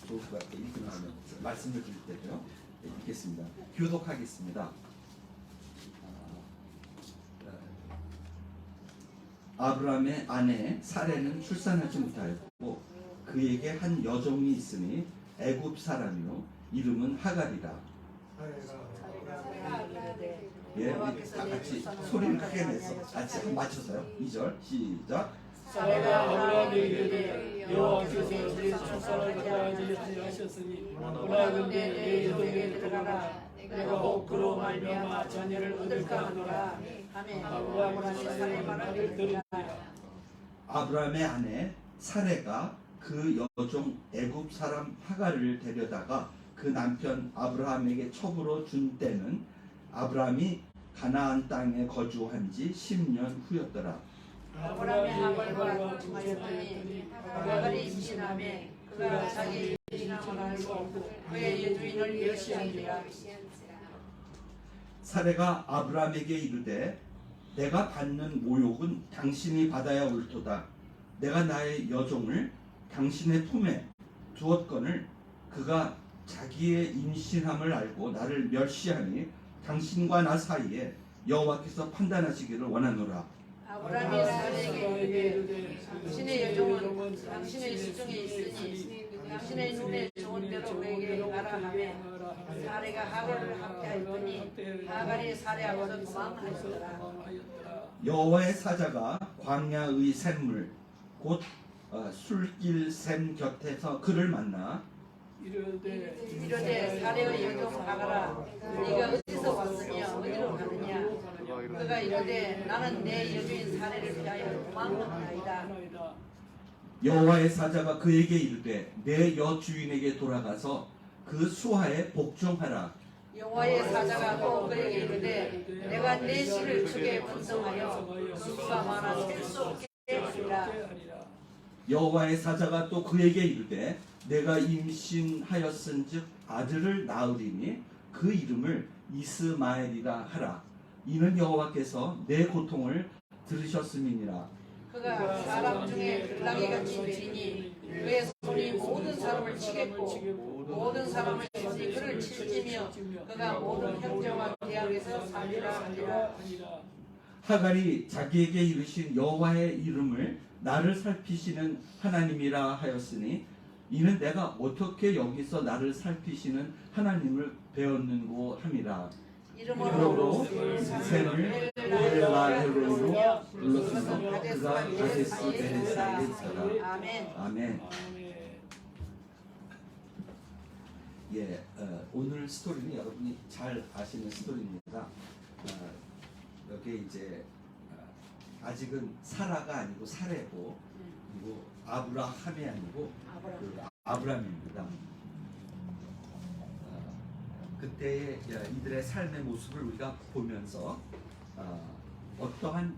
좋을 것 같아요. 읽으면 말씀을 드릴 때도요. 네, 읽겠습니다. 교독하겠습니다. 아브라함의 아내 사레는 출산하지 못하였고 그에게 한 여종이 있으니 애굽 사람이요 이름은 하갈이라. 예, 우리 다 같이 소리를 크게 내서 같이 맞춰서요. 2절 시작. 사라가 아브라함에게 이르되 여호와께서 네 출산을 허락하지 하셨으니 원하건대 내 여종에게 들어가라. 내가 혹 그로 말미암아 자녀를 얻을까 하노라. 아브라함이 사라의 말을 들으니라. 아브라함의 아내 사레가 그 여종 애굽 사람 하갈을 데려다가 그 남편 아브라함에게 첩으로 준 때는 아브라함이 가나안 땅에 거주한 지 10년 후였더라. 아브라함이 하갈과 동하였더니 하갈이 임신하매 그가 자기 임신함을 알고 그의 여주인을 멸시하니라. 사레가 아브라함에게 이르되 내가 받는 모욕은 당신이 받아야 옳도다. 내가 나의 여종을 당신의 품에 두었거늘 그가 자기의 임신함을 알고 나를 멸시하니 당신과 나 사이에 여호와께서 판단하시기를 원하노라. 아브라함이 사레에게 이르되 당신의 여종은 당신의 시중에 있으니 당신의 눈에 좋은 대로 그에게 가라 하매 사레가 하갈을 학대하였더니 하갈이 사레 앞에서 도망하였더라. 여호와의 사자가 광야의 샘물 곧 술길 샘 곁에서 그를 만나 이르되 사레의 여종 하갈아 네가 어디서 왔으며 어디로 가느냐. 그가 이르되 나는 내 여주인 사레를 피하여 도망하나이다. 여호와의 사자가 그에게 이르되 내 여주인에게 돌아가서 그 수하에 복종하라. 여호와의 사자가 또 그에게 이르되 내가 내 씨를 축에 번성하여 수가 많아 셀 수 없게 하리라. 여호와의 사자가 또 그에게 이르되 내가 임신하였은즉 아들을 낳으리니 그 이름을 이스마엘이라 하라. 이는 여호와께서 내 고통을 들으셨음이니라. 그가 사람 중에 들나귀같이 되니 그의 손이 모든 사람을 치겠고 모든 사람을 치니 그를 칠지며 그가 모든 형제와 대항에서 살리라 하니라. 하갈이 자기에게 이르신 여호와의 이름을 나를 살피시는 하나님이라 하였으니 이는 내가 어떻게 여기서 나를 살피시는 하나님을 배웠는고 함이라. 이러므로 셈을 엘라헬론으로 불렀으며 그가 가데스 베네사에 있더라. 아멘. 예, 오늘 스토리는 여러분이 잘 아시는 스토리입니다. 여기 이제 아직은 사라가 아니고 사레고 그리고 아브라함이 아니고 아브라함입니다. 그때의 이들의 삶의 모습을 우리가 보면서 어떠한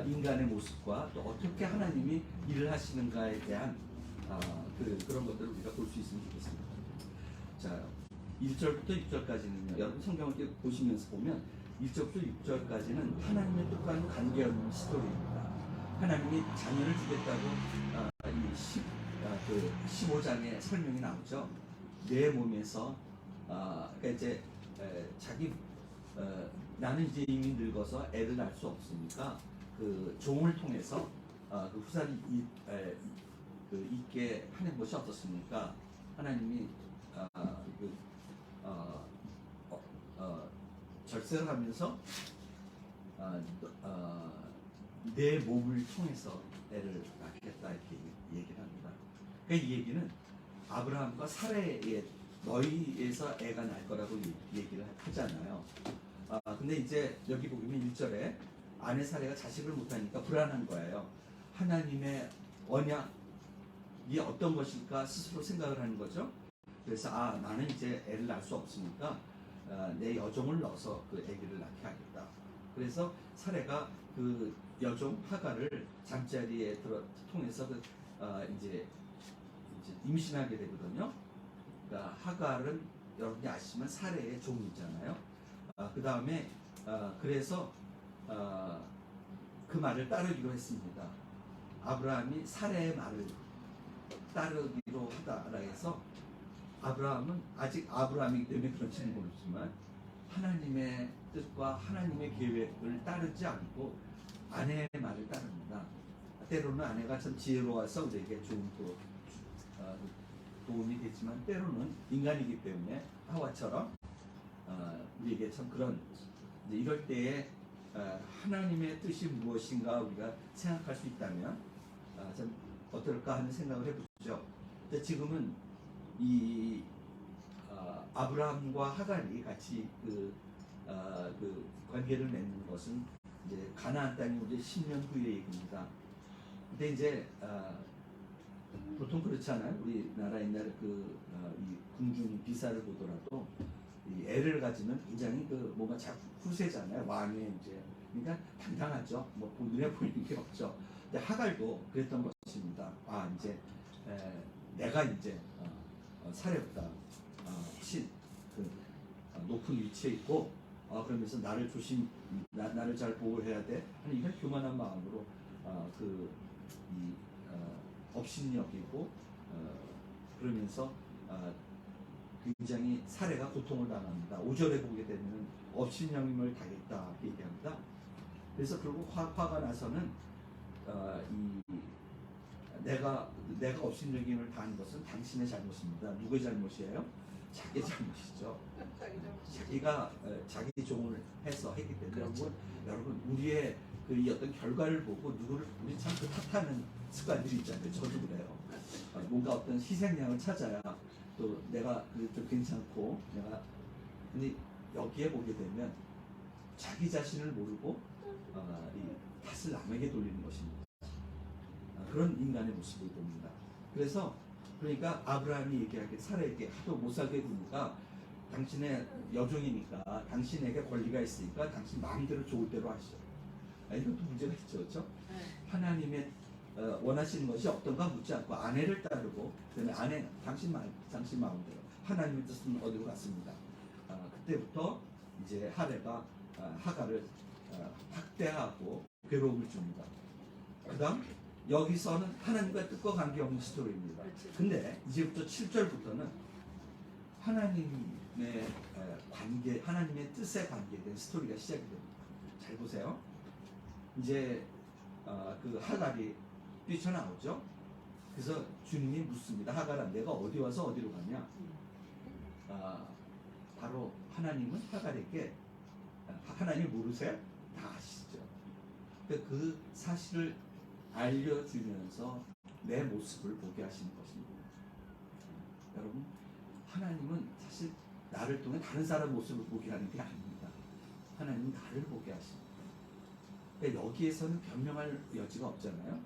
인간의 모습과 또 어떻게 하나님이 일을 하시는가에 대한 그런 것들을 우리가 볼 수 있으면 좋겠습니다. 자, 1절부터 6절까지는요. 여러분 성경을 이렇게 보시면서 보면 1절부터 6절까지는 하나님의 뜻과는 관계없는 스토리입니다. 하나님이 자녀를 주겠다고 이 15장에 설명이 나오죠. 내 몸에서 그러니까 이제 나는 이제 이미 늙어서 애를 낳을 수 없으니까 그 종을 통해서 그 후사를 있게 하는 것이 어떻습니까? 하나님이 절세를 하면서 내 몸을 통해서 애를 낳겠다 이렇게 얘기를 합니다. 그러니까 이 얘기는 아브라함과 사레의 너희에서 애가 날 거라고 얘기를 하잖아요. 근데 이제 여기 보면 1절에 아내 사레가 자식을 못하니까 불안한 거예요. 하나님의 언약이 어떤 것일까 스스로 생각을 하는 거죠. 그래서 나는 이제 애를 낳을 수 없으니까 내 여종을 넣어서 그 아기를 낳게 하겠다. 그래서 사레가 그 여종 하갈을 잠자리에 통해서 이제 임신하게 되거든요. 그러니까 하갈은 여러분이 아시지만 사레의 종이잖아요. 그 다음에 그래서 그 말을 따르기로 했습니다. 아브라함이 사레의 말을 따르기로 하다라 해서 아브라함은 아직 아브라함이기 때문에 그런지는 모르지만 하나님의 뜻과 하나님의 계획을 따르지 않고 아내의 말을 따릅니다. 때로는 아내가 참 지혜로워서 우리에게 좋은 도움이 되지만 때로는 인간이기 때문에 하와처럼 우리에게 참 그런 이럴 때에 하나님의 뜻이 무엇인가 우리가 생각할 수 있다면 참 어떨까 하는 생각을 해보죠. 근데 지금은 이 아브라함과 하갈이 같이 그 관계를 맺는 것은 이제 가나안 땅이 이제 10년 후의 얘기입니다. 근데 이제 보통 그렇잖아요. 우리나라 옛날에 이 궁중 비사를 보더라도 이 애를 가지면 굉장히 뭔가 후세잖아요. 왕의 이제 그러니까 당당하죠. 뭐 눈에 보이는 게 없죠. 근데 하갈도 그랬던 것입니다. 이제 내가 이제 사렙다 높은 위치에 있고 그러면서 나를 나를 잘 보호해야 돼 하는 이런 교만한 마음으로 업신여기고 그러면서 굉장히 사례가 고통을 당합니다. 5절에 보게 되면 업신여김을 당했다 얘기합니다. 그래서 결국 화가 나서는 내가 업신여김을 당한 것은 당신의 잘못입니다. 누구의 잘못이에요? 자기의 잘못이죠. 자기가 자기 종을 해서 했기 때문에 여러분 우리의 그 어떤 결과를 보고 우리 참 탓하는 습관들이 있잖아요. 저도 그래요. 뭔가 어떤 희생양을 찾아야 또 내가 좀 괜찮고 근데 여기에 보게 되면 자기 자신을 모르고 이 탓을 남에게 돌리는 것입니다. 그런 인간의 모습을 봅니다. 그러니까 아브라함이 얘기하길 사라에게 하도 못 살게 구니까 당신의 여종이니까 당신에게 권리가 있으니까 당신 마음대로 좋을 대로 하시죠. 이것도 문제가 있죠, 그렇죠? 하나님의 원하시는 것이 어떤가 묻지 않고 아내를 따르고 그다음에 당신 마음대로 하나님의 뜻은 어디로 갔습니다. 그때부터 이제 하갈을 학대하고 괴로움을 줍니다. 그다음 여기서는 하나님과 뜻과 관계없는 스토리입니다. 근데 이제부터 7절부터는 하나님의 하나님의 뜻에 관계된 스토리가 시작이 됩니다. 잘 보세요. 이제 그 하갈이 뛰쳐나오죠. 그래서 주님이 묻습니다. 하갈아, 내가 어디 와서 어디로 가냐? 바로 하나님은 하갈에게 하나님 모르세요? 다 아시죠. 그 사실을 알려주면서 내 모습을 보게 하시는 것입니다. 여러분, 하나님은 사실 나를 통해 다른 사람 모습을 보게 하는 게 아닙니다. 하나님은 나를 보게 하십니다. 그러니까 여기에서는 변명할 여지가 없잖아요.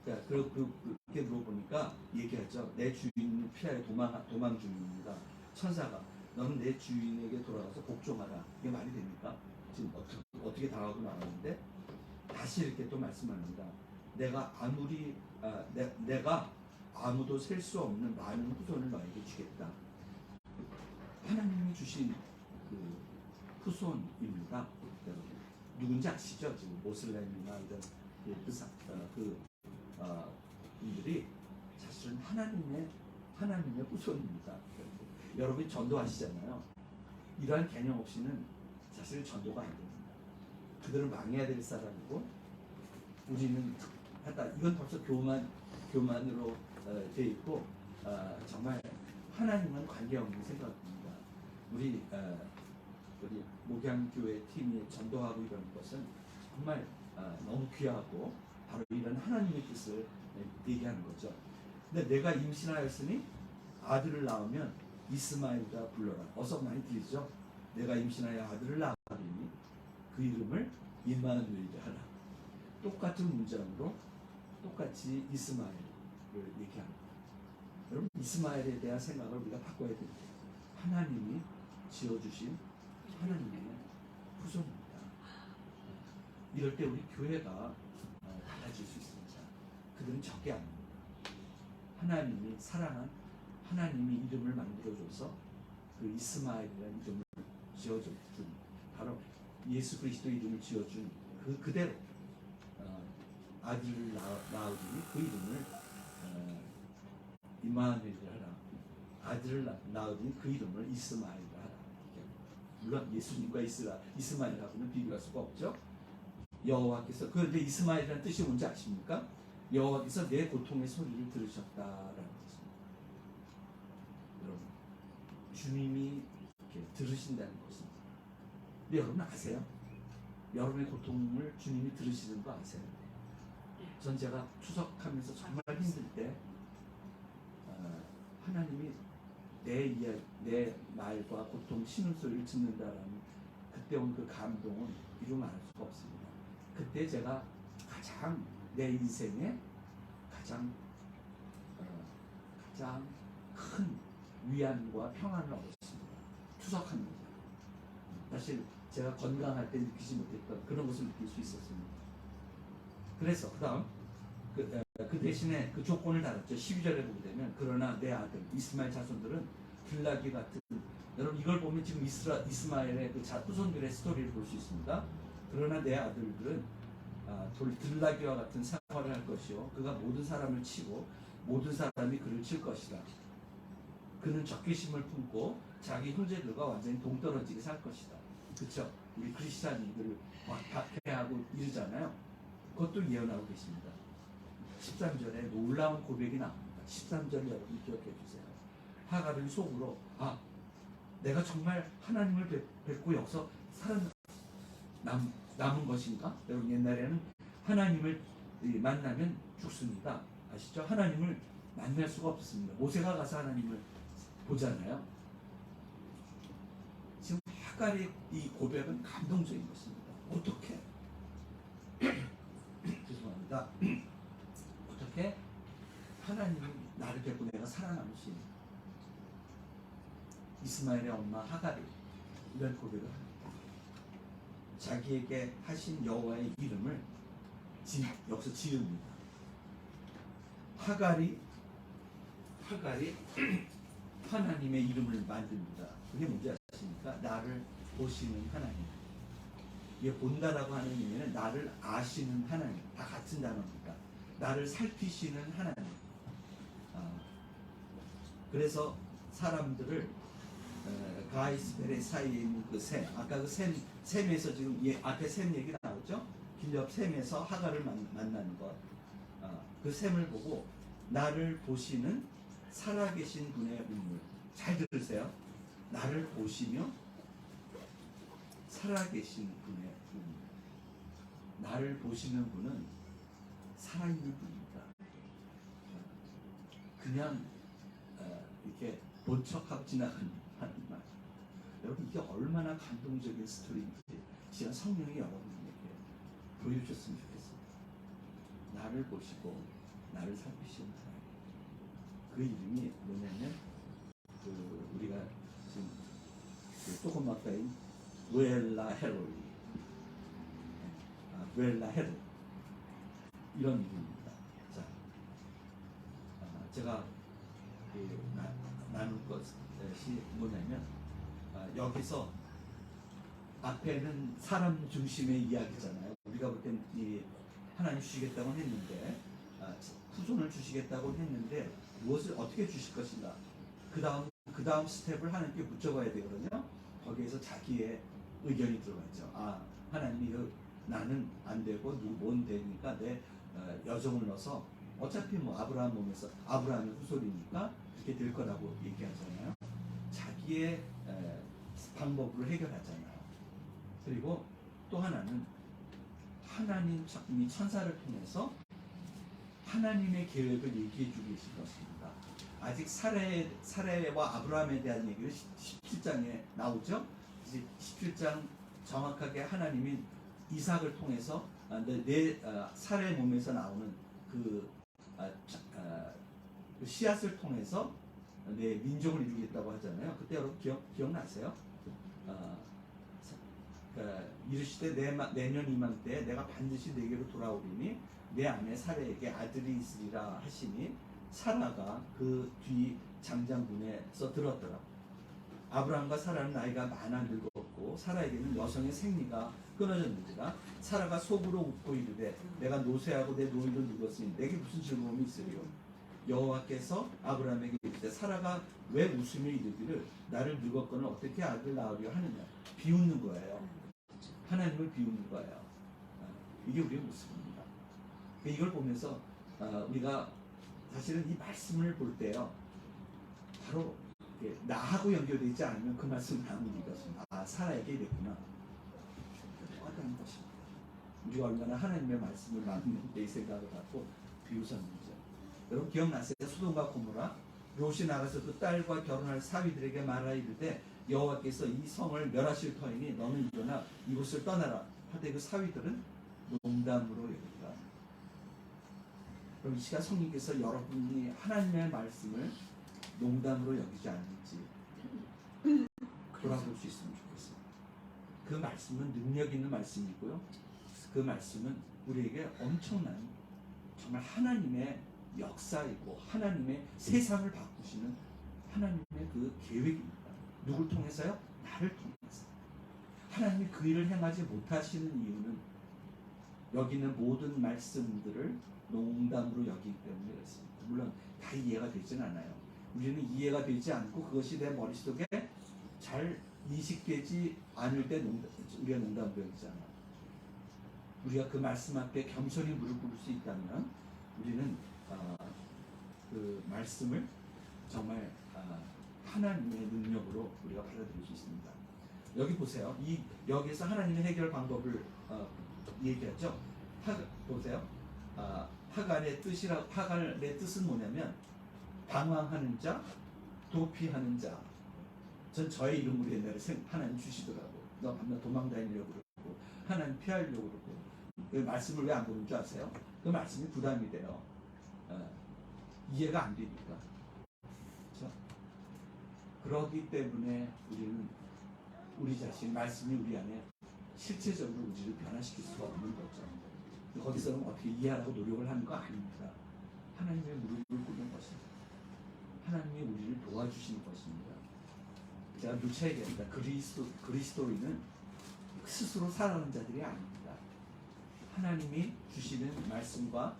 그러니까 그렇게 물어보니까 얘기하죠. 내 주인을 피하여 도망 중입니다. 천사가 너는 내 주인에게 돌아가서 복종하라. 이게 말이 됩니까? 지금 어떻게 당하고 나왔는데 다시 이렇게 또 말씀합니다. 내가 아무도 셀 수 없는 많은 후손을 너에게 주겠다. 하나님이 주신 그 후손입니다. 누군지 아시죠? 지금 모슬렘이나 이런 분들이 사실은 하나님의 후손입니다. 여러분이 전도하시잖아요. 이러한 개념 없이는 사실 전도가 안 됩니다. 그들은 망해야 될 사람이고 우리는 이건 벌써 교만으로 돼 있고 정말 하나님은 관계없는 생각입니다. 우리 목양교회 팀이 전도하고 이런 것은 정말 너무 귀하고 바로 이런 하나님의 뜻을 얘기하는 거죠. 근데 내가 임신하였으니 아들을 낳으면 이스마엘이라 불러라. 어서 많이 들리죠? 내가 임신하여 아들을 낳으니 그 이름을 임마누엘이라 하라. 똑같은 문장으로 똑같이 이스마엘을 얘기합니다. 여러분, 이스마엘에 대한 생각을 우리가 바꿔야 됩니다. 하나님이 지어주신 하나님의 후손입니다. 이럴 때 우리 교회가 달라질 수 있습니다. 그들은 적이 아닙니다. 하나님이 사랑한 하나님이 이름을 만들어줘서 그 이스마엘이라는 이름을 지어준 바로 예수 그리스도 이름을 지어준 그대로 아들을 낳으니 그 이름을 이마누엘을 하라. 아들을 낳으니 그 이름을 이스마엘을 하라. 물론 예수님과 이스마엘하고는 비교할 수가 없죠. 여호와께서 그런데 이스마엘이라는 뜻이 뭔지 아십니까? 여호와께서 내 고통의 소리를 들으셨다라는 뜻입니다. 여러분, 주님이 이렇게 들으신다는 것입니다. 근데 여러분 아세요? 여러분의 고통을 주님이 들으시는 거 아세요? 전 제가 추석하면서 정말 힘들 때 하나님이 내 말과 고통, 신음소리를 듣는다라는 그때 온 그 감동은 이루 말할 수가 없습니다. 그때 제가 가장 내 인생에 가장 큰 위안과 평안을 얻었습니다. 추석하면서. 사실 제가 건강할 때 느끼지 못했던 그런 것을 느낄 수 있었습니다. 그래서 그 다음 그 대신에 그 조건을 달았죠. 12절에 보게 되면 그러나 내 아들 이스마엘 자손들은 들나귀 같은, 여러분 이걸 보면 지금 이스마엘의 그 후손들의 스토리를 볼 수 있습니다. 그러나 내 아들들은 들나귀와 같은 생활을 할 것이요 그가 모든 사람을 치고 모든 사람이 그를 칠 것이다. 그는 적개심을 품고 자기 형제들과 완전히 동떨어지게 살 것이다. 그렇죠? 우리 크리스찬이들을 막 박해하고 이러잖아요. 그것도 예언하고 계십니다. 13절에 놀라운 고백이 나옵니다. 13절 여러분 기억해 주세요. 하갈은 속으로 내가 정말 하나님을 뵙고 여기서 남은 것인가? 여러분 옛날에는 하나님을 만나면 죽습니다. 아시죠? 하나님을 만날 수가 없습니다. 모세가 가서 하나님을 보잖아요. 지금 하갈의 이 고백은 감동적인 것입니다. 어떻게? 죄송합니다. 어떻게 하나님이 나를 뵙고 내가 살아남을 수 있는 이스마엘의 엄마 하갈이 이런 고백을 합니다. 자기에게 하신 여호와의 이름을 여기서 지읍니다. 하갈이 하나님의 이름을 만듭니다. 그게 뭔지 아십니까? 나를 보시는 하나님. 이게 본다라고 하는 의미는 나를 아시는 하나님. 다 같은 단어입니다. 나를 살피시는 하나님. 그래서 사람들을 가이스벨의 사이에 있는 그 샘, 아까 그 샘에서 지금 앞에 샘 얘기 나오죠? 길옆 샘에서 하갈을 만나는 것. 그 샘을 보고 나를 보시는 살아계신 분의 눈물. 잘 들으세요. 나를 보시며 살아계신 분의 눈물. 나를 보시는 분은 살아있는 분입니다. 그냥 이렇게 본척하고 지나가는 말. 여러분 이게 얼마나 감동적인 스토리인지 지금 성령이 여러분에게 보여주셨으면 좋겠습니다. 나를 보시고 나를 살피시는 하나님. 그 이름이 뭐냐면 우리가 지금 조그맣다인 웰라 헤로이, 웰라 헤로 이런 이름입니다. 자, 제가 나눌 것이 뭐냐면 여기서 앞에는 사람 중심의 이야기잖아요. 우리가 볼 땐 하나님 주시겠다고 했는데 후손을 주시겠다고 했는데 무엇을 어떻게 주실 것인가? 그 다음 스텝을 하나님께 붙여봐야 되거든요. 거기에서 자기의 의견이 들어가죠. 하나님이 나는 안 되고 뭔 되니까 내 여정을 넣어서 어차피 아브라함 몸에서 아브라함의 후손이니까 그렇게 될 거라고 얘기하잖아요. 자기의 방법으로 해결하잖아요. 그리고 또 하나는 하나님이 천사를 통해서 하나님의 계획을 얘기해 주고 계신 것입니다. 아직 사레와 아브라함에 대한 얘기를 17장에 나오죠. 이제 17장 정확하게 하나님이 이삭을 통해서 내 사레 몸에서 나오는 그 씨앗을 통해서 내 민족을 이루겠다고 하잖아요. 그때 여러분 기억나세요? 이르시되 내년 이맘때에 내가 반드시 내게로 돌아오리니 내 아내 사레에게 아들이 있으리라 하시니 사라가 그 뒤 장장군에서 들었더라. 아브라함과 사라는 나이가 많아 늙었고 사라에게는 여성의 생리가 끊어졌는지라. 사라가 속으로 웃고 이르되 내가 노쇠하고 내 노인도 늙었으니 내게 무슨 즐거움이 있으리요. 여호와께서 아브라함에게 이르되 사라가 왜 웃으며 이르기를 나를 늙었거늘 어떻게 아들 낳으려 하느냐. 비웃는 거예요. 하나님을 비웃는 거예요. 이게 우리의 모습입니다. 이걸 보면서 우리가 사실은 이 말씀을 볼 때요, 바로 나하고 연결되어 있지 않으면 그 말씀을 안 믿었습니다. 사라에게 이랬구나. 어떤 것입니다. 우리가 얼마나 하나님의 말씀을 나누는데 이 생각을 갖고 비웃었는지. 여러분 기억나세요? 소돔과 고모라 롯이 나가서 그 딸과 결혼할 사위들에게 말하여 이르되 여호와께서 이 성을 멸하실 터이니 너는 일어나 이곳을 떠나라 하되 그 사위들은 농담으로 여겼다. 그럼 이 시간 성령께서 여러분이 하나님의 말씀을 농담으로 여기지 않는지 돌아볼 수 있으면 좋겠어요. 그 말씀은 능력 있는 말씀이고요. 그 말씀은 우리에게 엄청난 정말 하나님의 역사이고 하나님의 세상을 바꾸시는 하나님의 그 계획입니다. 누굴 통해서요? 나를 통해서. 하나님이 그 일을 행하지 못하시는 이유는 여기 있는 모든 말씀들을 농담으로 여기기 때문에 그렇습니다. 물론 다 이해가 되지는 않아요. 우리는 이해가 되지 않고 그것이 내 머릿속에 잘 인식되지 않을 때 우리가 농담으로 여기잖아요. 우리가 그 말씀 앞에 겸손히 무릎 꿇을 수 있다면 우리는 그 말씀을 정말 하나님의 능력으로 우리가 받아들일 수 있습니다. 여기 보세요. 여기서 하나님의 해결 방법을 얘기하죠. 보세요. 하갈의 뜻은 뭐냐면 방황하는 자, 도피하는 자. 전 저의 이름으로 옛날에 하나님 주시더라고. 너 밤낮 도망다니려고 그러고 하나님 피하려고 그러고. 그 말씀을 왜 안 보는 줄 아세요? 그 말씀이 부담이 돼요. 이해가 안 되니까. 그렇죠? 그렇기 때문에 우리는 우리 자신 말씀이 우리 안에 실체적으로 우리를 변화시킬 수가 없는 거죠. 거기서는 어떻게 이해하라고 노력을 하는 거 아닙니다. 하나님의 무릎을 꿇는 것입니다. 하나님이 우리를 도와주시는 것입니다. 제가 누차 얘기합니다. 그리스도인은 스스로 살아가는 자들이 아닙니다. 하나님이 주시는 말씀과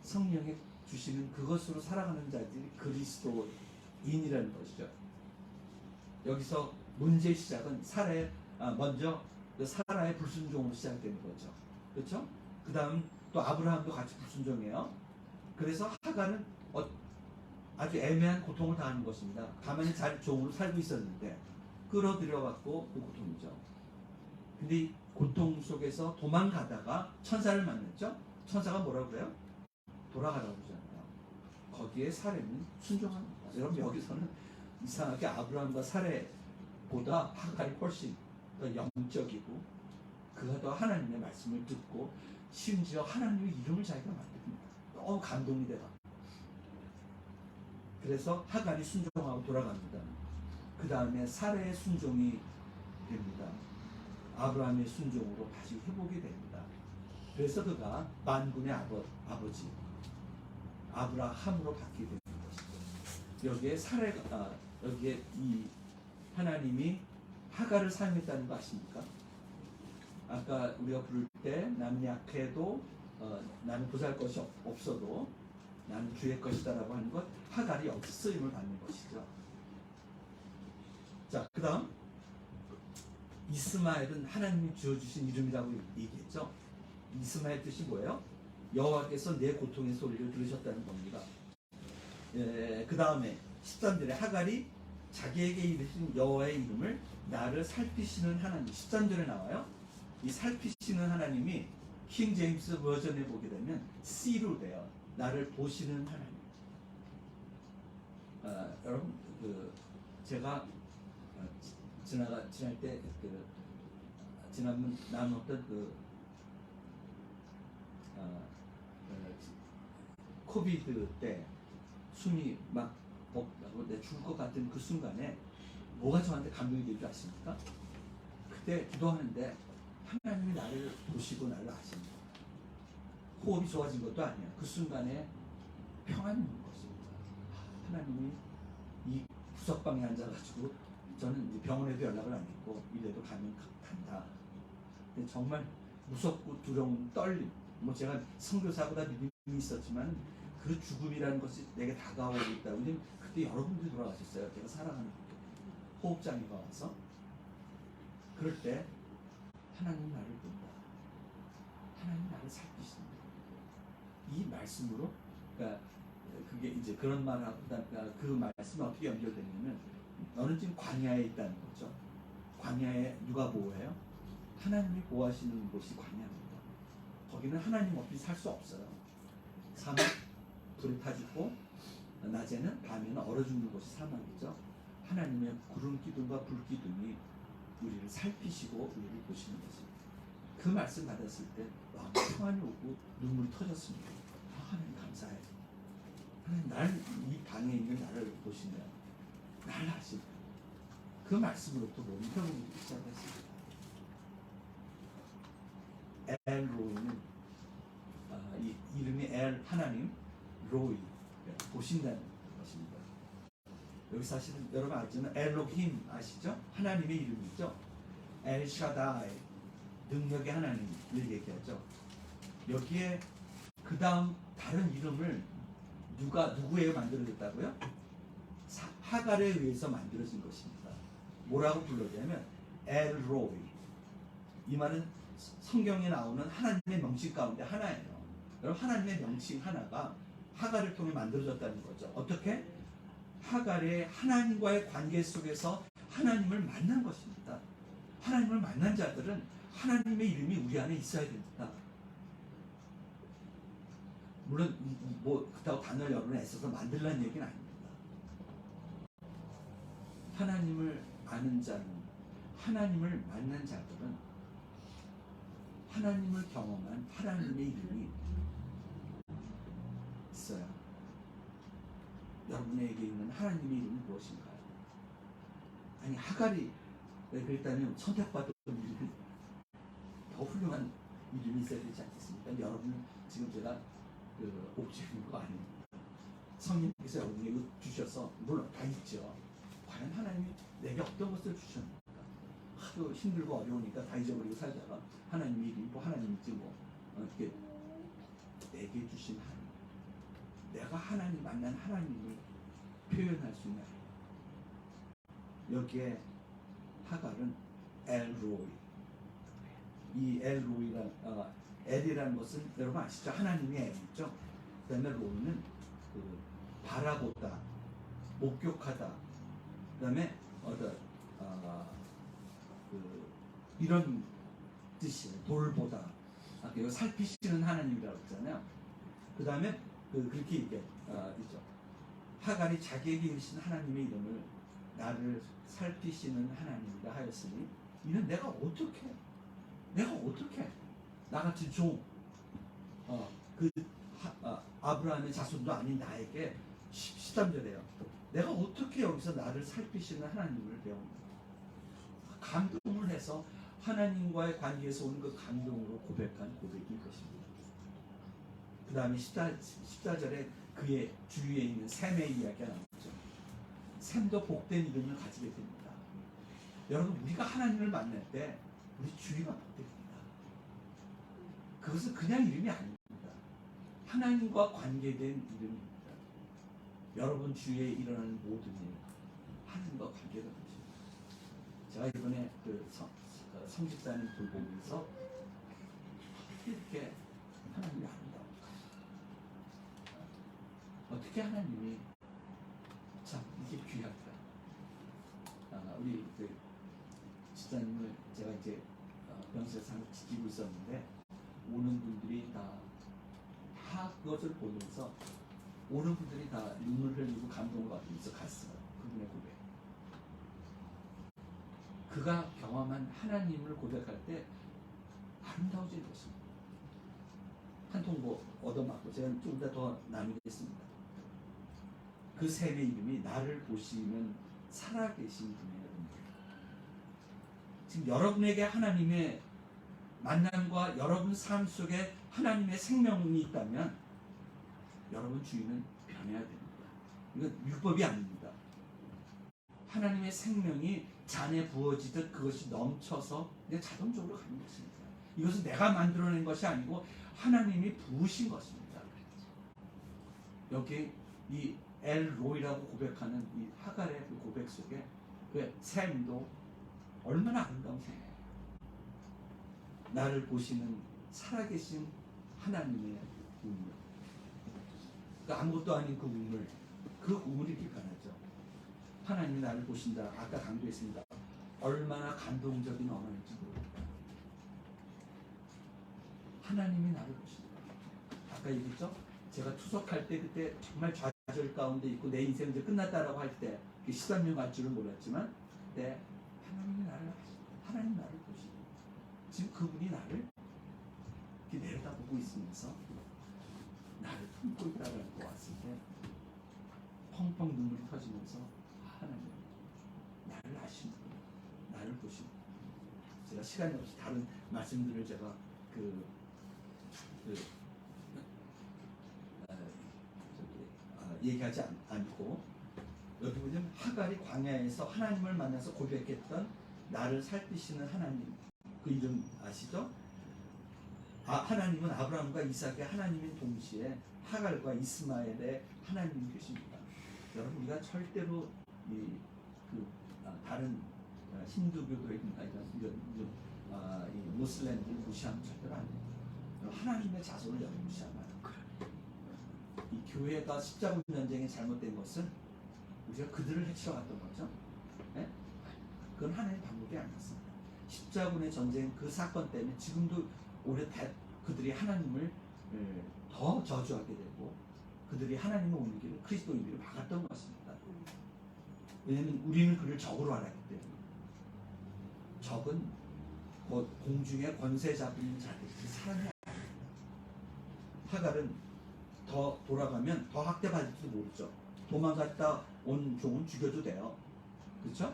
성령이 주시는 그것으로 살아가는 자들이 그리스도인이라는 것이죠. 여기서 문제의 시작은 먼저 사라의 불순종으로 시작되는 거죠. 그렇죠? 그 다음 또 아브라함도 같이 불순종해요. 그래서 하갈은 아주 애매한 고통을 당하는 것입니다. 가만히 잘 종으로 살고 있었는데 끌어들여갖고 그 고통이죠. 근데 이 고통 속에서 도망가다가 천사를 만났죠. 천사가 뭐라고 그래요? 돌아가라고 그러잖아요. 거기에 사례는 순종합니다. 여러분 여기서는 이상하게 아브라함과 사례보다 하갈이 훨씬 더 영적이고 그가 더 하나님의 말씀을 듣고 심지어 하나님의 이름을 자기가 만듭니다. 너무 감동이 돼요. 그래서 하갈이 순종하고 돌아갑니다. 그 다음에 사례의 순종이 됩니다. 아브라함의 순종으로 다시 회복이 됩니다. 그래서 그가 만군의 아버지 아브라함으로 바뀌게 되는 것이죠. 여기에 이 하나님이 하갈을 사용했다는 거 아십니까? 아까 우리가 부를 때 나는 약해도 나는 보잘것이 없어도 나는 주의 것이다라고 하는 것, 하갈이 여기서 쓰임을 받는 것이죠. 자, 그 다음 이스마엘은 하나님이 주어주신 이름이라고 얘기했죠. 이스마엘 뜻이 뭐예요? 여호와께서 내 고통의 소리를 들으셨다는 겁니다. 그 다음에 13절에 하갈이 자기에게 이르신 여호와의 이름을 나를 살피시는 하나님, 13절에 나와요. 이 살피시는 하나님이 킹 제임스 버전에 보게 되면 C로 돼요. 나를 보시는 하나님. 여러분 제가 지날 때 지난번 나눴던 코비드 때 숨이 막 벅차고 내 죽을 것 같은 그 순간에 뭐가 저한테 감동이 될 줄 아십니까? 그때 기도하는데 하나님이 나를 보시고 나를 아십니다. 호흡이 좋아진 것도 아니야. 그 순간에 평안이 있는 것입니다. 하나님이 이 구석방에 앉아가지고 저는 이제 병원에도 연락을 안 했고 이래도 가면 간다. 근데 정말 무섭고 두려움, 떨림. 뭐 제가 선교사보다 믿음이 있었지만 그 죽음이라는 것이 내게 다가오고 있다. 왜냐면 그때 여러분들이 돌아가셨어요. 제가 사랑하는 호흡장애가 와서. 그럴 때 하나님 나를 본다. 하나님 나를 살피신다. 이 말씀으로, 그러니까 그게 이제 그런 말하고, 그러니까 그 말씀이 어떻게 연결되냐면, 너는 지금 광야에 있다는 거죠. 광야에 누가 보호해요? 하나님이 보호하시는 곳이 광야입니다. 거기는 하나님 없이 살 수 없어요. 사막, 불에 타 죽고, 낮에는, 밤에는 얼어 죽는 곳이 사막이죠. 하나님의 구름 기둥과 불 기둥이 우리를 살피시고 우리를 보시는 것입니다. 그 말씀 받았을 때 너무 평안이 오고 눈물이 터졌습니다. 하나님 감사해요. 하나님 날, 이 방에 있는 나를 보신다. 날 아신다. 그 말씀으로부터 몸이 회복되기 시작했습니다. 엘로이는 이 이름이 엘 하나님, 로이 보신다는 것입니다. 여기 사실은 여러분 알지만 엘로힘 아시죠? 하나님의 이름이죠. 엘샤다이 능력의 하나님을 얘기하죠. 여기에 그 다음 다른 이름을 누구에게 만들어졌다고요? 하갈에 의해서 만들어진 것입니다. 뭐라고 불러냐면 엘로이. 이 말은 성경에 나오는 하나님의 명칭 가운데 하나예요. 여러분 하나님의 명칭 하나가 하갈을 통해 만들어졌다는 거죠. 어떻게? 하갈의 하나님과의 관계 속에서 하나님을 만난 것입니다. 하나님을 만난 자들은 하나님의 이름이 우리 안에 있어야 됩니다. 물론 뭐 그렇다고 단어를 여러분이 애써서 만들라는 얘기는 아닙니다. 하나님을 아는 자는, 하나님을 만난 자들은 하나님을 경험한 하나님의 이름이 있어요. 여러분에게 있는 하나님의 이름은 무엇인가요? 아니 하갈이 그랬다면 선택받은 이름은 더 훌륭한 이름이 있어야 되지 않겠습니까? 여러분 지금 제가 옥죄는 거 아닙니다. 성령께서 여러분에게 주셔서 물론 다 있죠. 과연 하나님이 내게 어떤 것을 주셨는가? 하도 힘들고 어려우니까 다 잊어버리고 살다가 하나님의 이름이 뭐 하나님이지 뭐 어떻게 내게 주신 하나님, 내가 하나님 만난 하나님을 표현할 수 있는 하나님. 여기에 하갈은 엘로이. 이 엘로이란 엘이라는 것은 여러분 아시죠? 하나님의 엘이죠. 그 다음에 로이는 바라보다, 목격하다. 그 다음에 이런 뜻이에요. 돌보다. 이거 살피시는 하나님이라고 했잖아요. 그 다음에 그렇게 얘기했죠. 하갈이 자기에게 이르신 하나님의 이름을 나를 살피시는 하나님이라 하였으니 이는 내가 어떻게 나같이 종 아브라함의 자손도 아닌 나에게 13절에요. 내가 어떻게 여기서 나를 살피시는 하나님을 배웁니다. 감동을 해서 하나님과의 관계에서 오는 그 감동으로 고백한 고백일 것입니다. 그 다음에 14절에 그의 주위에 있는 샘의 이야기가 나오죠. 샘도 복된 이름을 가지게 됩니다. 여러분 우리가 하나님을 만날 때 우리 주위가 복됩니다. 그것은 그냥 이름이 아닙니다. 하나님과 관계된 이름입니다. 여러분 주위에 일어나는 모든 일 하나님과 관계가 됩니다. 제가 이번에 성직사님 돌보면서 이렇게 하나님이 아름다울까? 어떻게 하나님이 참 이게 귀하다. 우리 집사님을 제가 이제 병실에서 지키고 있었는데 오는 분들이 다 그것을 보면서 오는 분들이 다 눈물 흘리고 감동을 받으면서 갔어요. 그분의 고백. 그가 경험한 하나님을 고백할 때 아름다워진 것입니다. 한 통 뭐 얻어맞고 제가 좀 더 나누겠습니다. 그 샘의 이름이 나를 보시는 살아계신 분의 이름입니다. 지금 여러분에게 하나님의 만남과 여러분 삶 속에 하나님의 생명이 있다면 여러분 주위는 변해야 됩니다. 이건 율법이 아닙니다. 하나님의 생명이 잔에 부어지듯 그것이 넘쳐서 그냥 자동적으로 가는 것입니다. 이것은 내가 만들어낸 것이 아니고 하나님이 부으신 것입니다. 여기 이 엘로이라고 고백하는 이 하갈의 그 고백 속에 그 삶도 얼마나 아름다운 삶이에요. 나를 보시는 살아계신 하나님의 우물. 그 아무것도 아닌 그 우물, 그 우물이 비판하죠. 하나님이 나를 보신다. 아까 강조했습니다. 얼마나 감동적인 언어인지 모르겠다. 하나님이 나를 보신다. 아까 얘기했죠? 제가 투석할 때 그때 정말 좌절 가운데 있고 내 인생 이제 끝났다라고 할 때 13년 갈 줄은 몰랐지만 그때 하나님 나를 보시고 지금 그분이 나를 이렇게 내려다보고 있으면서 나를 품고 있다라는 거 왔을 때 펑펑 눈물이 터지면서 하나님 나를 아시는구나, 나를 보시는구나. 제가 시간이 없이 다른 말씀들을 제가 얘기하지 않고 여기 보면 하갈이 광야에서 하나님을 만나서 고백했던 나를 살피시는 하나님, 그 이름 아시죠? 하나님은 아브라함과 이삭의 하나님인 동시에 하갈과 이스마엘의 하나님이 되십니다. 여러분, 우리가 절대로 다른 힌두교도이나 이 무슬림들 무시하면 절대로 안 돼요. 하나님의 자손을 여기 무시하면 안 돼요. 이 교회가 십자군 전쟁에 잘못된 것은 우리가 그들을 해치러 갔던 거죠. 네? 그건 하나님의 방법이 아니었습니다. 십자군의 전쟁 그 사건 때문에 지금도 그들이 하나님을 더 저주하게 되고 그들이 하나님의 오는 길을 그리스도인 길을 막았던 것입니다. 왜냐하면 우리는 그를 적으로 알았기 때문에. 적은 곧 공중에 권세 잡은 자들, 그 사람이 아닙니다. 하갈은 더 돌아가면 더 학대받을지도 모르죠. 도망갔다 온 종은 죽여도 돼요. 그렇죠?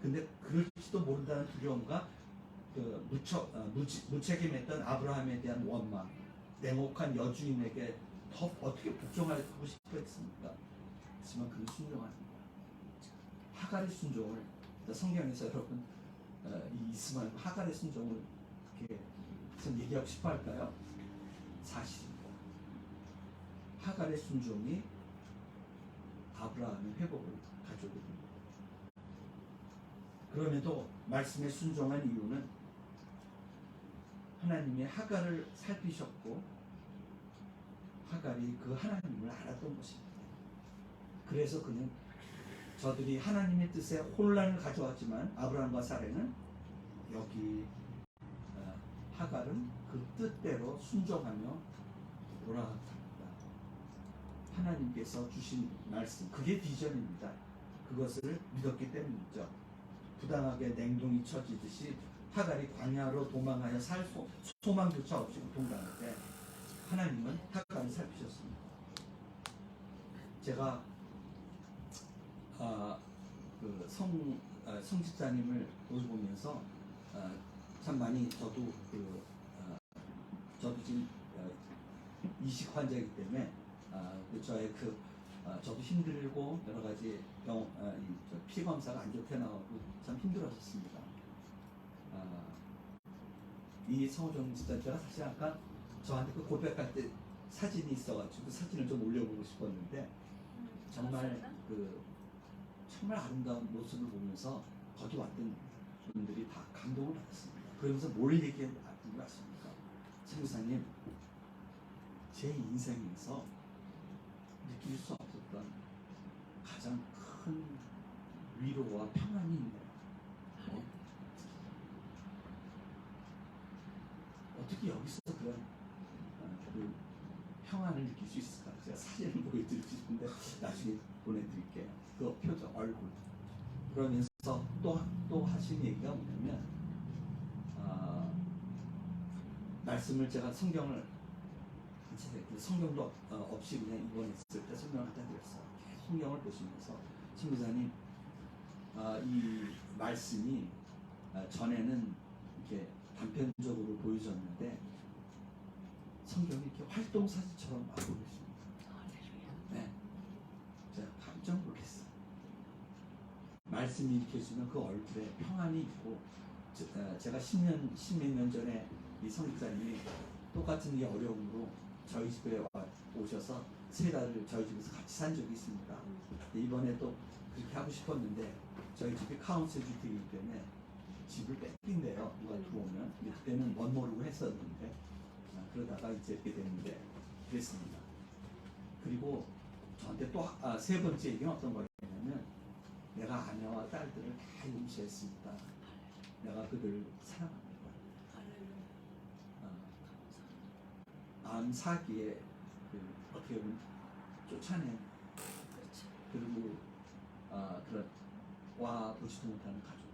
근데 그럴지도 모른다는 두려움과 무책임했던 아브라함에 대한 원망, 냉혹한 여주인에게 더 어떻게 복종하고 싶어 했습니까? 하지만 그는 순종합니다. 하갈의 순종을 성경에서 여러분 이 이스마엘 하갈의 순종을 이렇게 좀 얘기하고 싶어 할까요? 사실입니다. 하갈의 순종이 아브라함의 회복을 가져오게 됩니다. 그럼에도 말씀에 순종한 이유는 하나님이 하갈을 살피셨고 하갈이 그 하나님을 알았던 것입니다. 그래서 그는 저들이 하나님의 뜻에 혼란을 가져왔지만 아브라함과 사레는 여기 하갈은 그 뜻대로 순종하며 돌아갑니다. 하나님께서 주신 말씀, 그게 비전입니다. 그것을 믿었기 때문이죠. 부당하게 냉동이 쳐지듯이 하갈이 광야로 도망하여 살 소망조차 없이 고통당할 때 하나님은 하갈을 살피셨습니다. 제가 성직자님을 돌보면서 참 많이 저도 지금 이식 환자이기 때문에 저의 저도 힘들고 여러 가지 피 검사가 안 좋게 나오고 참 힘들었었습니다. 이 성호정 집사님가 사실 아까 저한테 그 고백할 때 사진이 있어가지고 그 사진을 좀 올려보고 싶었는데 정말 정말 아름다운 모습을 보면서 거기 왔던 분들이 다 감동을 받았습니다. 그러면서 뭘 얘기하는 거 아십니까? 선교사님, 제 인생에서 느낄 수 없었던 가장 큰 위로와 평안이 있네요. 어떻게 여기서 그런 그 평안을 느낄 수 있을까? 제가 사진을 보여드리고 싶은데 나중에 보내드릴게요. 그 표정, 얼굴. 그러면서 또 하신 얘기가 뭐냐면 말씀을 제가 성경도 없이 그냥 입원했을 때 성경을 갖다 드렸어요. 성경을 보시면서 신부사님 이 말씀이 전에는 이렇게 단편적으로 보여졌는데 성경이 이렇게 활동사진처럼 막 보여집니다. 네, 제가 깜짝 놀랐어요. 말씀이 이렇게 주면 그 얼굴에 평안이 있고 제가 10몇 년 전에 이 성직자님이 똑같은 이 어려움으로 저희 집에 오셔서 세 달을 저희 집에서 같이 산 적이 있습니다. 이번에 또 그렇게 하고 싶었는데 저희 집이 카운슬 주택이기 때문에 집을 뺏긴대요. 누가 들어오면. 근데 그때는 멋 모르고 했었는데 그러다가 이제 이렇게 됐는데 그랬습니다. 그리고 저한테 또 세 번째 얘기는 어떤 거냐면 내가 아내와 딸들을 다 용서했습니다. 내가 그들을 사랑합니다. 94기에 어떻게 보면 쫓아낸 그리고 그런 와 보지도 못하는 가족.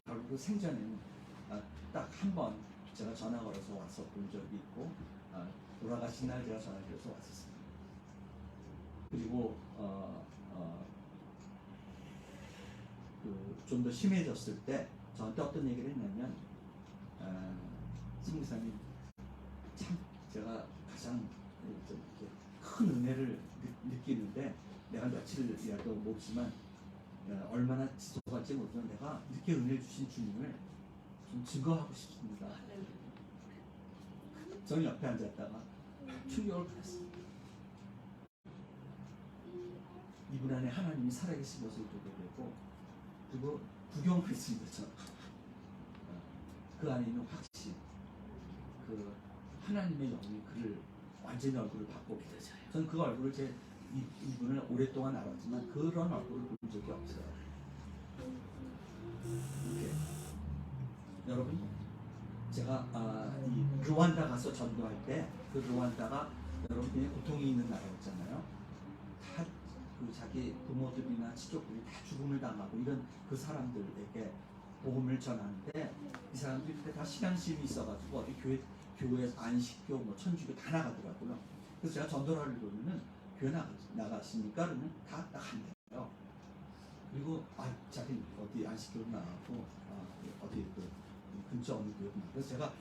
결국 생전에는 딱 한 번 제가 전화 걸어서 왔었던 적이 있고 돌아가신 날 제가 전화 걸어서 왔었습니다. 그리고 좀 더 심해졌을 때 저한테 어떤 얘기를 했냐면 성기사님 참 제가 가장 큰 은혜를 느끼는데 내가 며칠이라도 못지만 얼마나 지속할지 모르지만 내가 이렇게 은혜 주신 주님을 좀 증거하고 싶습니다. 저는 옆에 앉았다가 충격을 받았습니다. 이분 안에 하나님이 살아계신 것을 보게 되고 그리고 구경을 했습니다. 저는 그 안에 있는 확신, 그 하나님의 영이 그를 완전히 얼굴을 바꾸게 되죠. 저는 그 얼굴을 이분을 오랫동안 알았지만 그런 얼굴을 본 적이 없어요. 이렇게 여러분 제가 이 르완다 가서 전도할 때 그 르완다가 여러분의 고통이 있는 나라였잖아요. 다 그 자기 부모들이나 친족들이 다 죽음을 당하고 이런 그 사람들에게 복음을 전하는데 이 사람들이 그때 다 신앙심이 있어가지고 어디 교회 안식교, 뭐 천주교 다 나가더라고요. 그래서 제가 전도를 하려면은 교회 나가시니까 그러면 다 간대요. 그리고 자기 어디 안식교로 나가고 어디 그 근처 어느 교회로 나가고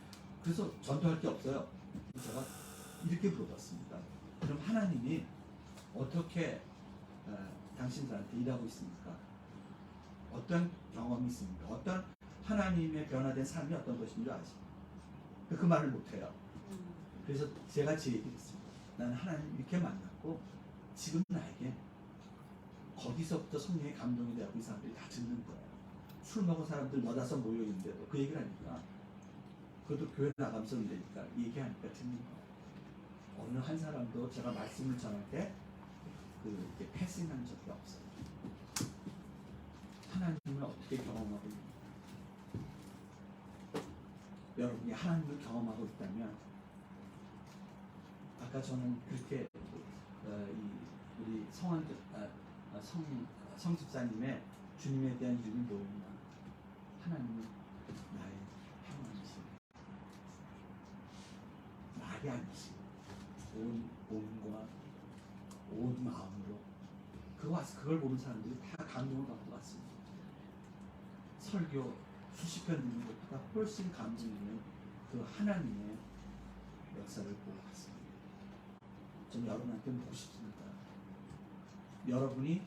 그래서 전도할 게 없어요. 제가 이렇게 물어봤습니다. 그럼 하나님이 어떻게 당신들한테 일하고 있습니까? 어떤 경험이 있습니까? 어떤 하나님의 변화된 삶이 어떤 것인 줄 아십니까? 그 말을 못해요. 그래서 제가 제 얘기를 했습니다. 나는 하나님 이렇게 만났고 지금 나에게 거기서부터 성령의 감동이 되고 이 사람들이 다 듣는 거예요. 술 먹은 사람들 너다섯 모여있는데도 그 얘기를 하니까 그것도 교회 나가면서 되니까 얘기하니까 듣는 거예요. 어느 한 사람도 제가 말씀을 전할 때 이렇게 패싱한 적이 없어요. 하나님을 어떻게 경험하고 있는가? 여러분이 하나님을 경험하고 있다면 아까 저는 그렇게 우리 성 집사님의 주님에 대한 이름이 뭐였나? 하나님은 나의 평안이시오. 말이 아니시오. 온 몸과 온 마음으로 그걸 보는 사람들이 다 감동을 받고 왔습니다. 설교 수십 편 듣는 것보다 훨씬 감동 있는 그 하나님의 역사를 보고 왔습니다. 저는 여러분한테 묻고 싶습니다. 여러분이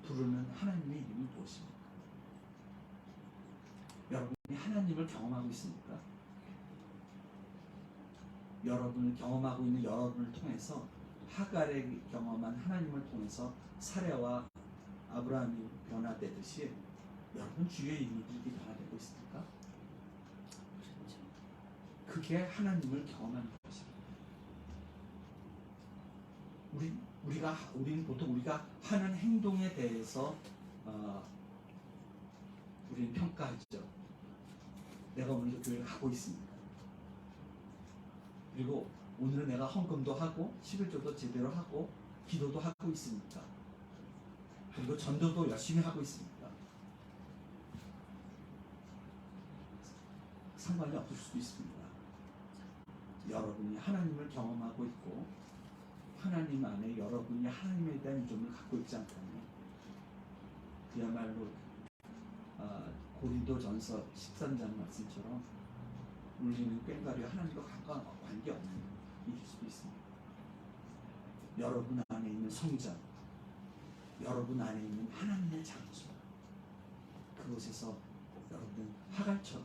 부르는 하나님의 이름이 무엇입니까? 여러분이 하나님을 경험하고 있습니까? 여러분을 경험하고 있는 여러분을 통해서 하갈이 경험한 하나님을 통해서 사레와 아브라함이 변화되듯이 여러분 주위의 인물들이 변화되고 있습니까? 그게 하나님을 경험하는 것입니다. 우리는 보통 우리가 하는 행동에 대해서 우리는 평가하죠. 내가 오늘도 교회를 가고 있습니다. 그리고 오늘은 내가 헌금도 하고 11조도 제대로 하고 기도도 하고 있습니까? 그리고 전도도 열심히 하고 있습니까? 상관이 없을 수도 있습니다. 여러분이 하나님을 경험하고 있고 하나님 안에 여러분이 하나님에 대한 유전을 갖고 있지 않다면 그야말로 고린도전서 13장 말씀처럼 울리는 꽹과리와 하나님과 가까운 관계없는 일일 수도 있습니다. 여러분 안에 있는 성전, 여러분 안에 있는 하나님의 장소, 그곳에서 여러분은 하갈처럼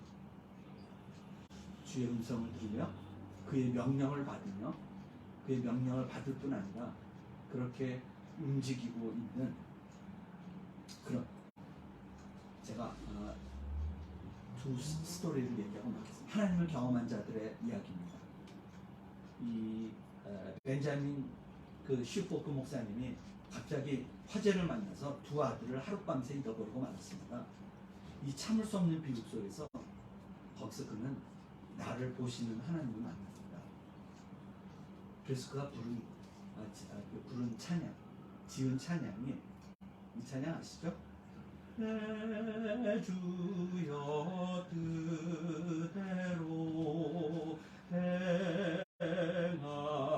주의 음성을 들으며 그의 명령을 받으며 그의 명령을 받을 뿐 아니라 그렇게 움직이고 있는 그런, 제가 두 스토리를 얘기하고 마겠습니다. 하나님을 경험한 자들의 이야기입니다. 이 벤자민 그 슈포크 목사님이 갑자기 화재를 만나서 두 아들을 하룻밤새 잃어버리고 말았습니다. 이 참을 수 없는 비극 속에서 거기서 그는 나를 보시는 하나님을 만납니다. 그래서 그가 부른 찬양, 지은 찬양이 이 찬양 아시죠? 내 주여 뜻대로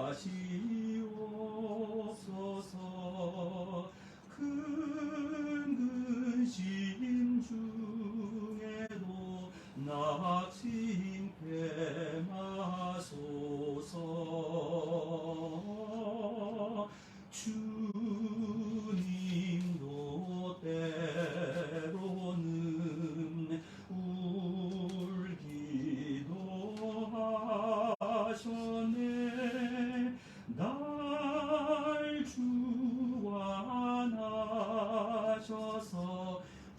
행하시옵소서. 큰 근심 중에도 낙심케 마소서. 주님도 때로는 울기도 하셨네. 날 주관하셔서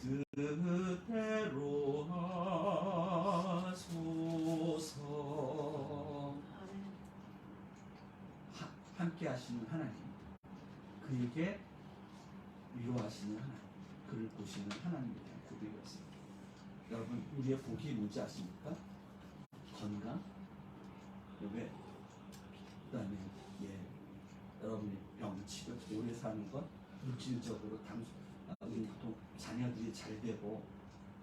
뜻대로 하소서. 함께 하시는 하나님, 그에게 위로하시는 하나님, 그를 보시는 하나님에 대한 고백이었습니다. 여러분, 우리의 복이 뭔지 아십니까? 건강, 왜? 그다음에 여러분의 병 치료, 오래 사는 것, 물질적으로 우리 보통 자녀들이 잘 되고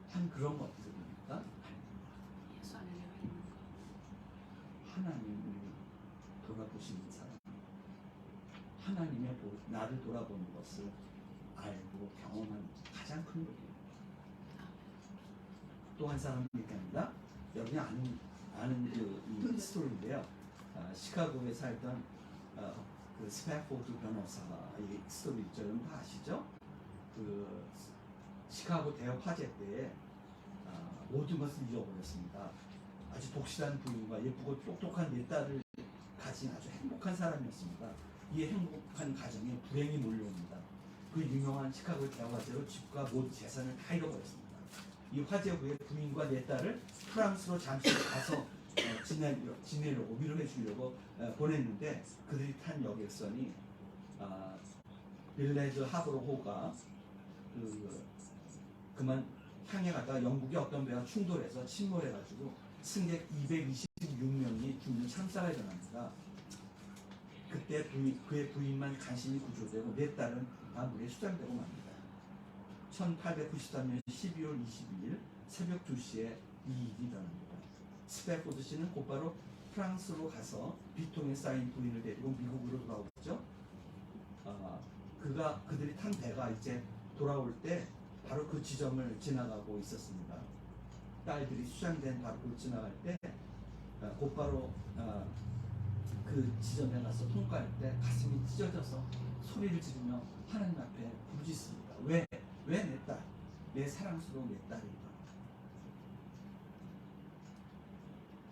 한 그런 것들입니까? 하나님을 돌아보시는 사람, 하나님의 나를 돌아보는 것을 알고 경험한 가장 큰 복이에요. 또 한 사람 얘기합니다. 여러분이 아는 이 스토리인데요. 시카고에 살던 그 스패포드 변호사의 스토리 있죠. 여러분 다 아시죠? 그 시카고 대학 화재 때에 모든 것을 잃어버렸습니다. 아주 독실한 부인과 예쁘고 똑똑한 네 딸을 가진 아주 행복한 사람이었습니다. 이 행복한 가정에 불행이 몰려옵니다. 그 유명한 시카고 대학 화재로 집과 모든 재산을 다 잃어버렸습니다. 이 화재 후에 부인과 네 딸을 프랑스로 잠시 가서 지내려고 위로해 주려고 보냈는데, 그들이 탄 여객선이 빌레드 하브로호가 그만 향해 가다가 영국의 어떤 배와 충돌해서 침몰해가지고 승객 226명이 죽는 참사가 일어납니다. 그때 그의 부인만 간신히 구조되고 네 딸은 다 물에 수장되고 맙니다. 1893년 12월 22일 새벽 2시에 이 일이 일어납니다. 스패포드 씨는 곧바로 프랑스로 가서 비통에 쌓인 부인을 데리고 미국으로 돌아오죠. 그들이 탄 배가 이제 돌아올 때 바로 그 지점을 지나가고 있었습니다. 딸들이 수장된 바로 그 지나갈 때 곧바로 그 지점에 가서 통과할 때 가슴이 찢어져서 소리를 지르며 하나님 앞에 부르짖습니다. 왜 내 딸, 내 사랑스러운 내 딸일까?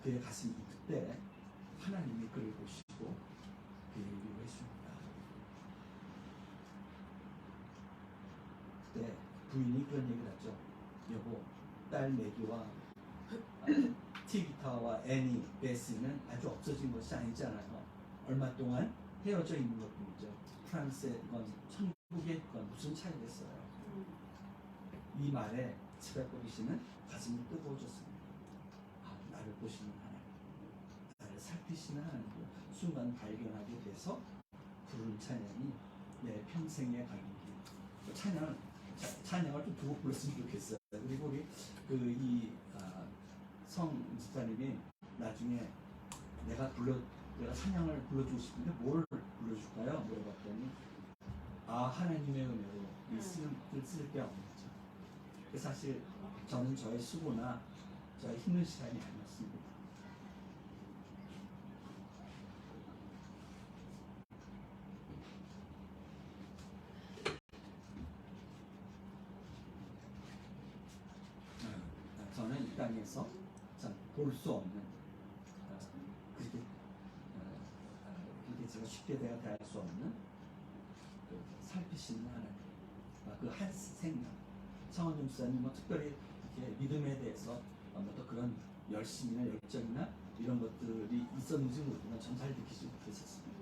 그의 가슴이 그때 하나님이 그를 보시고 그를 위로했습니다. 그때 부인이 그런 얘기를 하죠. 여보, 딸 매기와 티기타와 애니, 베스는 아주 없어진 것이 아니잖아요. 얼마 동안 헤어져 있는 것뿐이죠. 프랑스의 건 천국의 건 무슨 차이겠어요. 이 말에 스패포드 씨는 가슴이 뜨거워졌습니다. 나를 보시는 하나님, 나를 살피시는 하나님을 순간 발견하게 돼서 부른 찬양이 내 평생의 갈림길. 찬양을 좀 두 곡 불렀으면 좋겠어요. 그리고 우리 성 집사님이 나중에 내가 찬양을 불러주고 싶은데 뭘 불러줄까요? 물어봤더니 하나님의 은혜로 쓸 게 없는 거죠. 사실 저는 저의 수고나 저의 힘든 시간이 아니었습니다. 저는 이 땅에서 볼 수 없는 그렇게 제가 쉽게 대할 수 없는 그 살피시는 하나님, 그 한 생명, 성원 목사님 뭐 특별히 이렇게 믿음에 대해서 또 그런 열심이나 열정이나 이런 것들이 있었는지 모르지만 전 잘 느끼지 못했었습니다.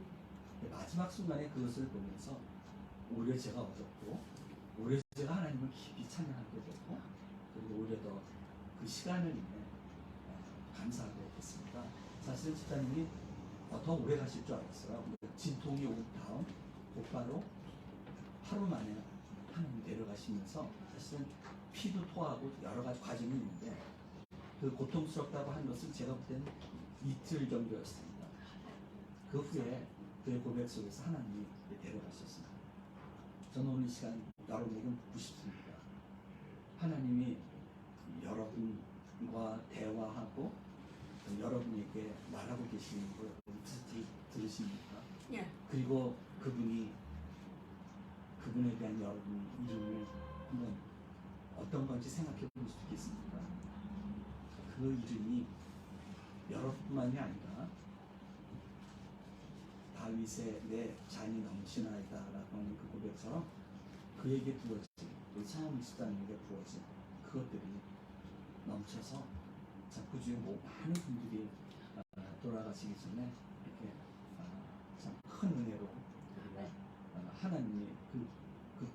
마지막 순간에 그것을 보면서 오히려 제가 얻었고, 오히려 제가 하나님을 깊이 찬양하게 되고, 그리고 오히려 더 그 시간을 인해 감사하게 됐습니다. 사실은 집사님이 더 오래 가실 줄 알았어요. 진통이 온 다음 곧바로 하루 만에 하나님 데려가시면서 사실은 피도 토하고 여러 가지 과정이 있는데, 그 고통스럽다고 한 것은 제가 볼 때는 이틀 정도였습니다. 그 후에 그의 고백 속에서 하나님이 데려가셨습니다. 저는 오늘 이 시간 여러분에게 묻고 싶습니다. 하나님이 여러분과 대화하고 여러분에게 말하고 계시는 걸 들으십니까? 예. 그리고 그분에 대한 여러분 이름을 한번 어떤 건지 생각해 볼 수 있겠습니까? 그 이름이 여러분만이 아니라 다윗의 내 잔이 넘치나이다 라고 하는 그 고백처럼 그에게 부어진, 우리 차원 집사님에게 부어진 그것들이 넘쳐서 자꾸 지금 많은 분들이 돌아가시기 전에 이렇게 참 큰 은혜로 하나님이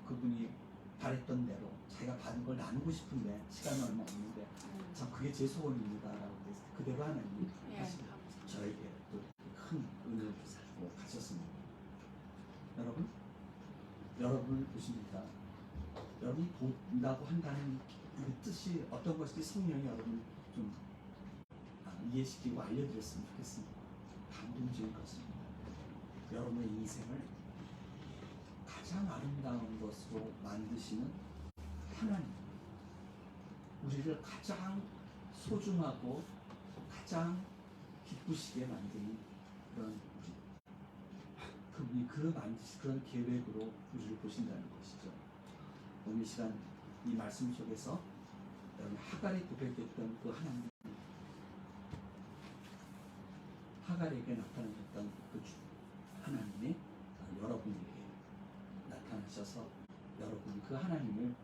그분이 바랬던 대로 자기가 받은 걸 나누고 싶은데 시간이 얼마 없는데 참 그게 제 소원입니다라고 했을 때 그대로 하나님이 사실 저에게 또 큰 은혜를 주고 가셨습니다. 여러분을 보십니다. 여러분 본다고 한다는 그 뜻이 어떤 것인지 성령이 여러분 좀 이해시키고 알려드렸으면 좋겠습니다. 감동적인 것입니다. 여러분의 인생을 가장 아름다운 것으로 만드시는 하나님, 우리를 가장 소중하고 가장 기쁘시게 만드는 그런 그분이 만드신 그런 계획으로 우리를 보신다는 것이죠. 오늘 시간 이 말씀 속에서 여러분 하갈이 고백했던 그 하나님, 하갈에게 나타나셨던 그 하나님이 여러분에게 나타나셔서 여러분 그 하나님을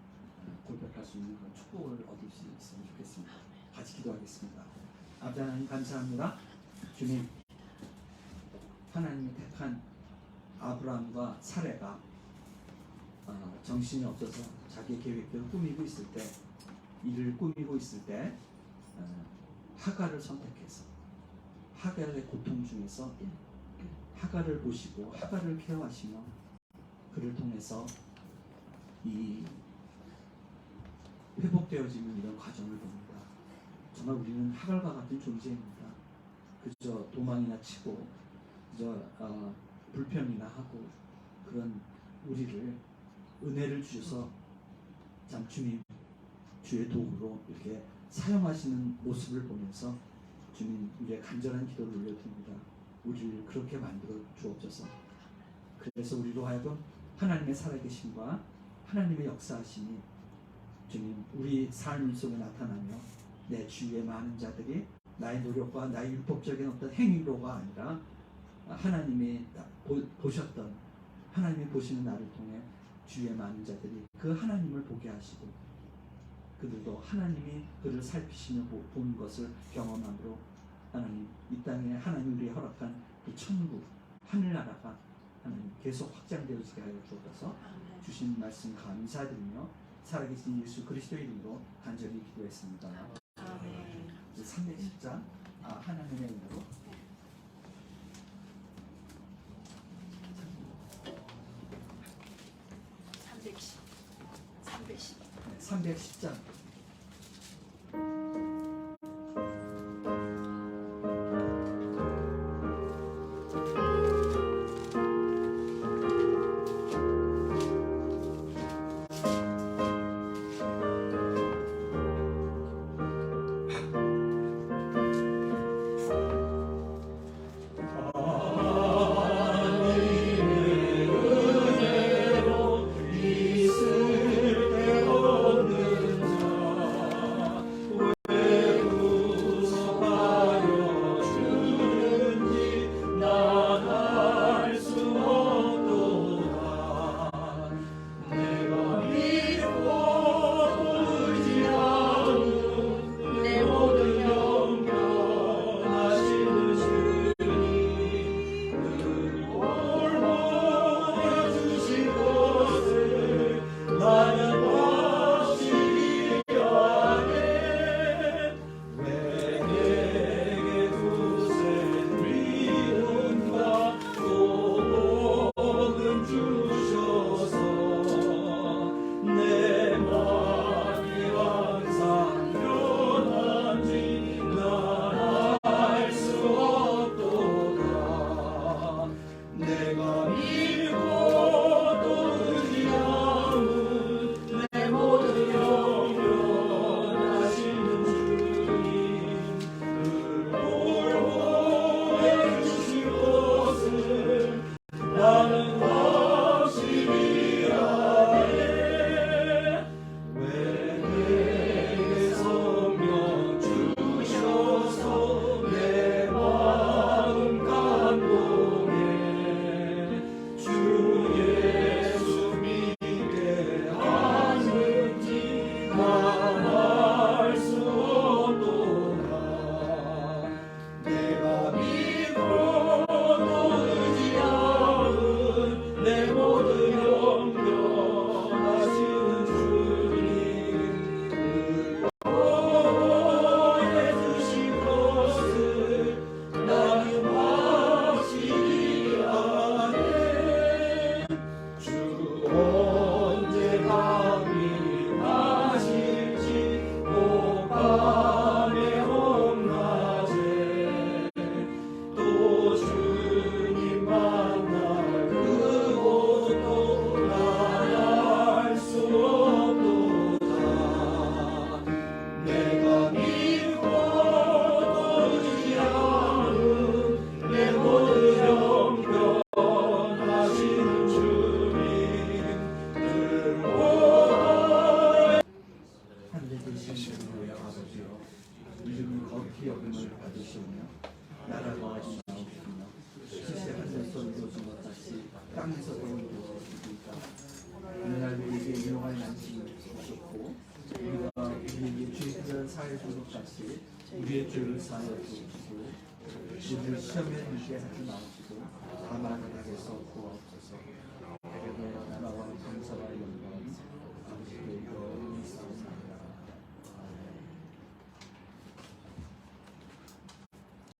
고백할 수 있는 그런 축복을 얻을 수 있으면 좋겠습니다. 같이 기도하겠습니다. 아버지 하나님 감사합니다. 주님, 하나님이 택한 아브라함과 사레가 정신이 없어서 자기 계획대로 꾸미고 있을 때, 일을 꾸미고 있을 때 하갈을 선택해서 하갈의 고통 중에서 하갈을 보시고 하갈을 케어하시며 그를 통해서 이 회복되어지는 이런 과정을 봅니다. 정말 우리는 하갈과 같은 존재입니다. 그저 도망이나 치고 그저 불평이나 하고 그런 우리를 은혜를 주셔서 참 주님 주의 도구로 이렇게 사용하시는 모습을 보면서 주님 우리의 간절한 기도를 올려드립니다. 우리를 그렇게 만들어 주옵소서. 그래서 우리로 하여금 하나님의 살아계심과 하나님의 역사하심이 주님 우리 삶 속에 나타나며 내 주위의 많은 자들이 나의 노력과 나의 율법적인 어떤 행위로가 아니라 하나님이 보셨던, 하나님이 보시는 나를 통해 주위의 많은 자들이 그 하나님을 보게 하시고 그들도 하나님이 그를 살피시며 보는 것을 경험함으로 하나님 이 땅에 하나님 우리에 허락한 그 천국 하늘나라가 하나님 계속 확장되어지게 하여 주옵소서. 주신 말씀 감사드리며 살아계신 예수 그리스도의 이름으로 간절히 기도했습니다. 아멘. 310장 하나님의 은혜로 310장 있을 데 없는 자 땅에서 배운 것이니까 오늘날 우리에게 유용한 양식을 주셨고 우리가 우리에게 죄를 사해 주는 같이 우리의 죄를 사하여 주시고 우리를 시험에 들게 하지 마시고 다만 악에서 구하옵소서.